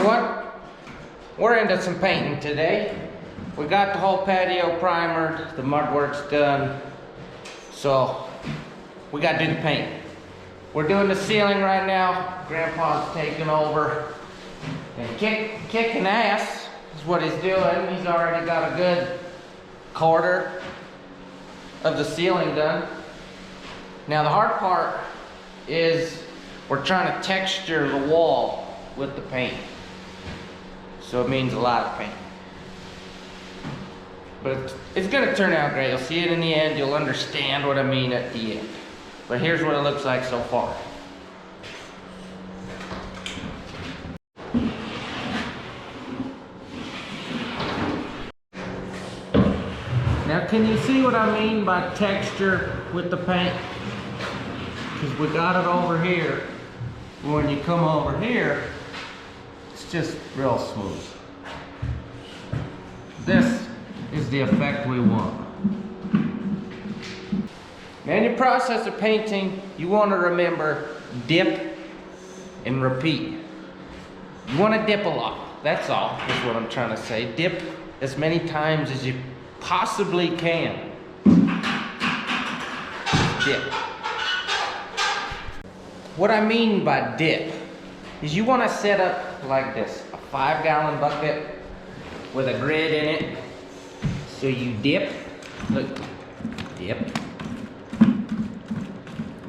What? We're into some painting today. We got the whole patio primered, the mud work's done, so we got to do the paint. We're doing the ceiling right now. Grandpa's taking over and kicking ass is what he's doing. He's already got a good quarter of the ceiling done. Now the hard part is we're trying to texture the wall with the paint. So it means a lot of paint. But it's gonna turn out great. You'll see it in the end. You'll understand what I mean at the end. But here's what it looks like so far. Now can you see what I mean by texture with the paint? Because we got it over here. When you come over here, it's just real smooth. This is the effect we want. Now in your process of painting, you want to remember dip and repeat. You want to dip a lot. That's all, is what I'm trying to say. Dip as many times as you possibly can. Dip. What I mean by dip is you want to set up like this, a 5-gallon bucket with a grid in it. So you dip, look, dip,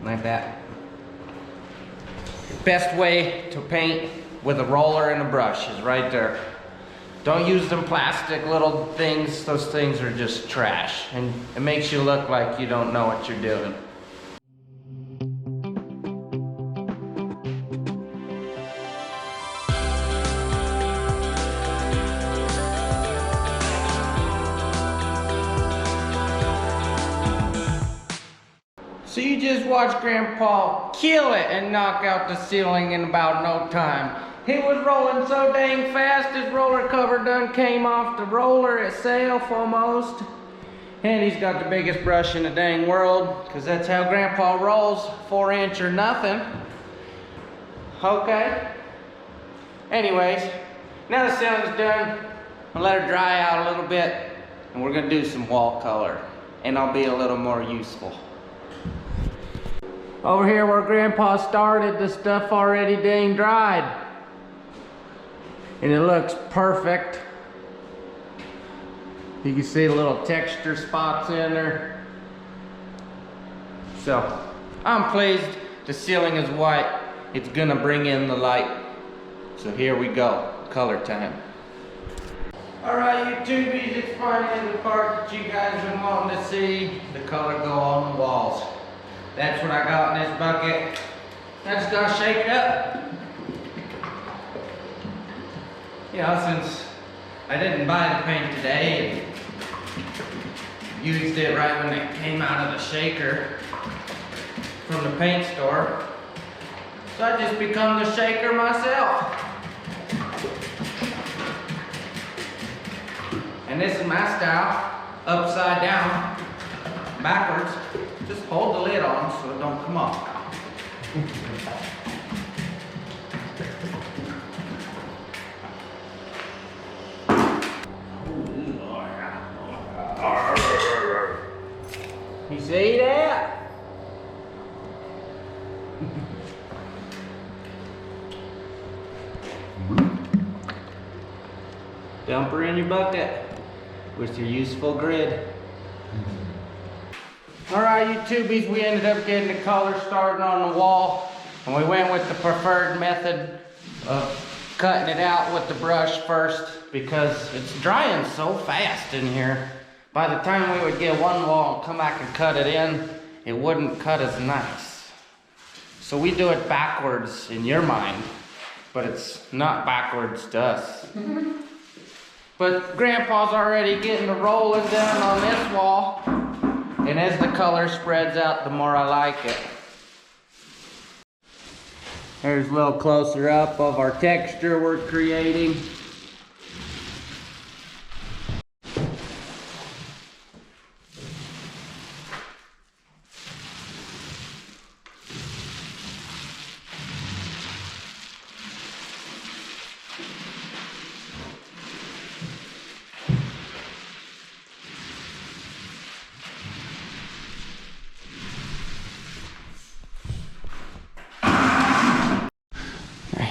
like that. Best way to paint with a roller and a brush is right there. Don't use them plastic little things. Those things are just trash, and it makes you look like you don't know what you're doing. So you just watch Grandpa kill it and knock out the ceiling in about no time. He was rolling so dang fast, his roller cover done came off the roller itself almost. And he's got the biggest brush in the dang world, because that's how Grandpa rolls, 4-inch or nothing. Okay. Anyways, now the ceiling's done. I'll let her dry out a little bit, and we're gonna do some wall color, and I'll be a little more useful. Over here where Grandpa started, the stuff already dang dried. And it looks perfect. You can see the little texture spots in there. So, I'm pleased. The ceiling is white. It's gonna bring in the light. So here we go, color time. Alright, you tubies, it's finally the part that you guys have been wanting to see. The color go on the walls. That's what I got in this bucket. I just gotta shake it up. You know, since I didn't buy the paint today and used it right when it came out of the shaker from the paint store, so I just become the shaker myself. And this is my style, upside down, backwards. Just hold the lid on so it don't come off. You see that? Dump her in your bucket with your useful grid. Alright, you tubies, we ended up getting the color starting on the wall, and we went with the preferred method of cutting it out with the brush first, because it's drying so fast in here. By the time we would get one wall and come back and cut it in, it wouldn't cut as nice. So we do it backwards in your mind, but it's not backwards to us. But Grandpa's already getting the rolling done on this wall. And as the color spreads out, the more I like it. Here's a little closer up of our texture we're creating.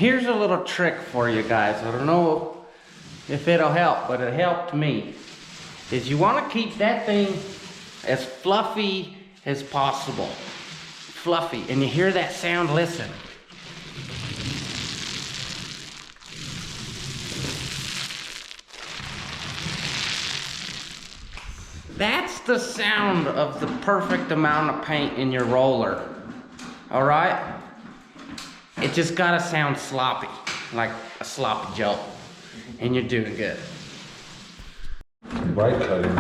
here's a little trick for you guys. I don't know if it'll help, but it helped me. Is you want to keep that thing as fluffy as possible. Fluffy. And you hear that sound, listen. That's the sound of the perfect amount of paint in your roller. All right? It just gotta sound sloppy, like a sloppy Joe. And you're doing good. Bright cutting.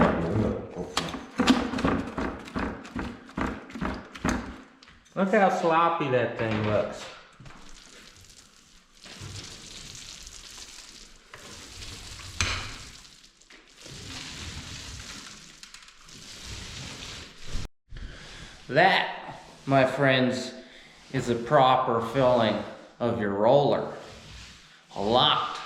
Look how sloppy that thing looks. That, my friends, is a proper filling of your roller. A lot.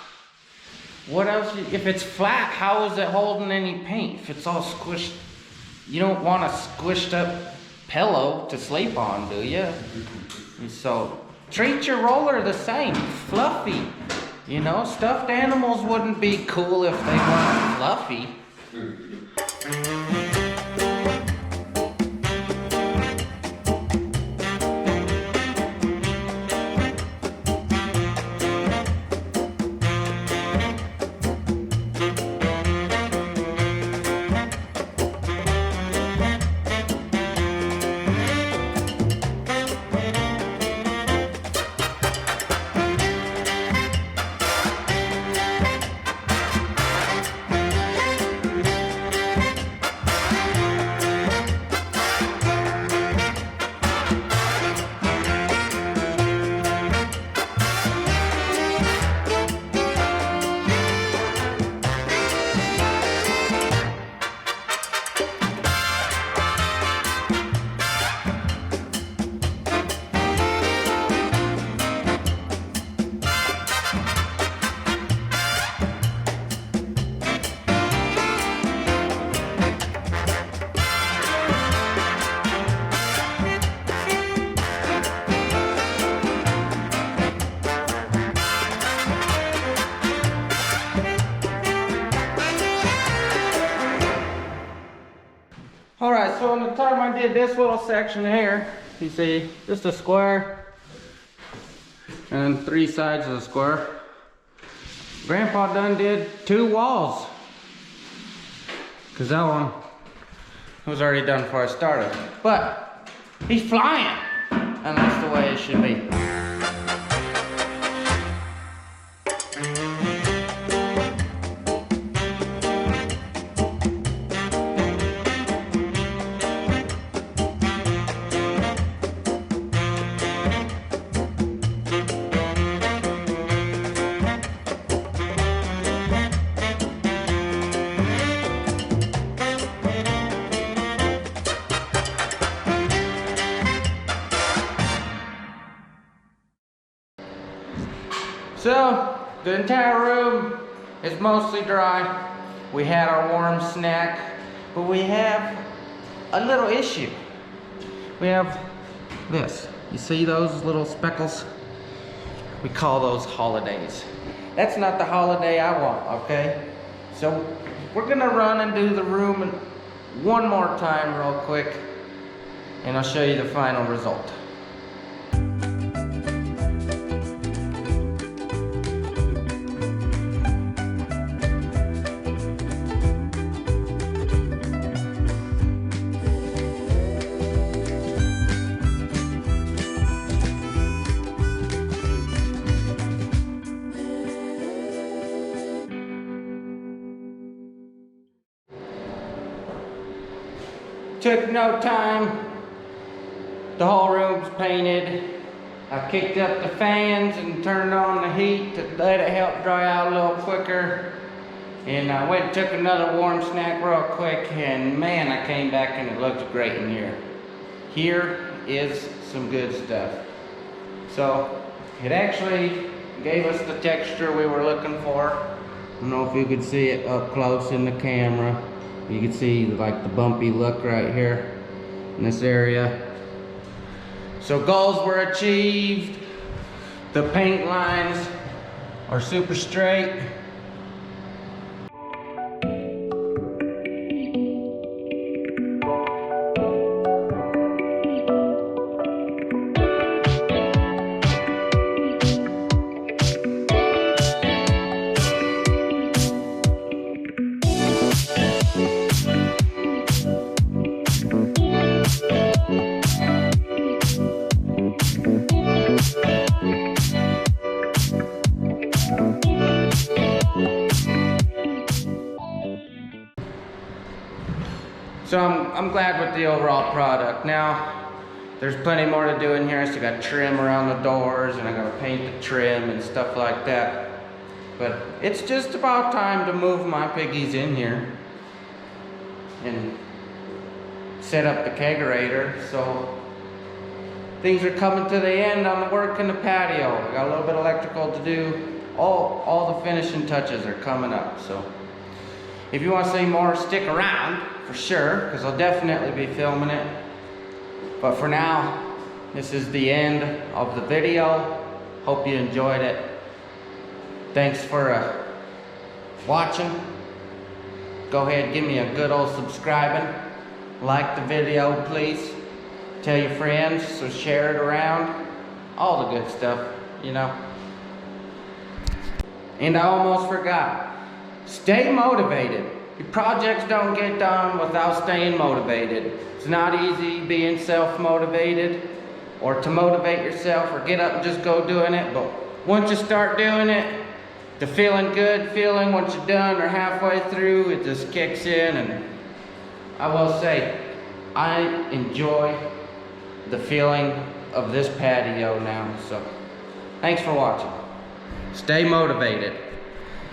What else? If it's flat, how is it holding any paint? If it's all squished, you don't want a squished up pillow to sleep on, do you? And so treat your roller the same, fluffy. You know, stuffed animals wouldn't be cool if they weren't fluffy. Alright, so in the time I did this little section here, you see, just a square and 3 sides of the square. Grandpa done did 2 walls, because that one was already done before I started. But he's flying, and that's the way it should be. So, the entire room is mostly dry. We had our warm snack, but we have a little issue. We have this. You see those little speckles? We call those holidays. That's not the holiday I want, okay? So, we're gonna run and do the room one more time real quick, and I'll show you the final result. Took no time. The whole room's painted. I kicked up the fans and turned on the heat to let it help dry out a little quicker. And I went and took another warm snack real quick, and man, I came back and it looked great in here. Here is some good stuff. So it actually gave us the texture we were looking for. I don't know if you could see it up close in the camera. You can see like the bumpy look right here in this area. So goals were achieved. The paint lines are super straight. So I'm glad with the overall product. Now, there's plenty more to do in here. I still got trim around the doors, and I gotta paint the trim and stuff like that. But it's just about time to move my piggies in here and set up the kegerator. So things are coming to the end on the work in the patio. I got a little bit of electrical to do. All the finishing touches are coming up. So if you want to see more, stick around for sure, because I'll definitely be filming it. But for now, this is the end of the video. Hope you enjoyed it. Thanks for watching. Go ahead, give me a good old subscribing. Like the video, please. Tell your friends, so share it around. All the good stuff, you know. And I almost forgot. Stay motivated. Your projects don't get done without staying motivated. It's not easy being self-motivated or to motivate yourself or get up and just go doing it. But once you start doing it, the feeling good feeling once you're done or halfway through, it just kicks in. And I will say, I enjoy the feeling of this patio now. So thanks for watching. Stay motivated.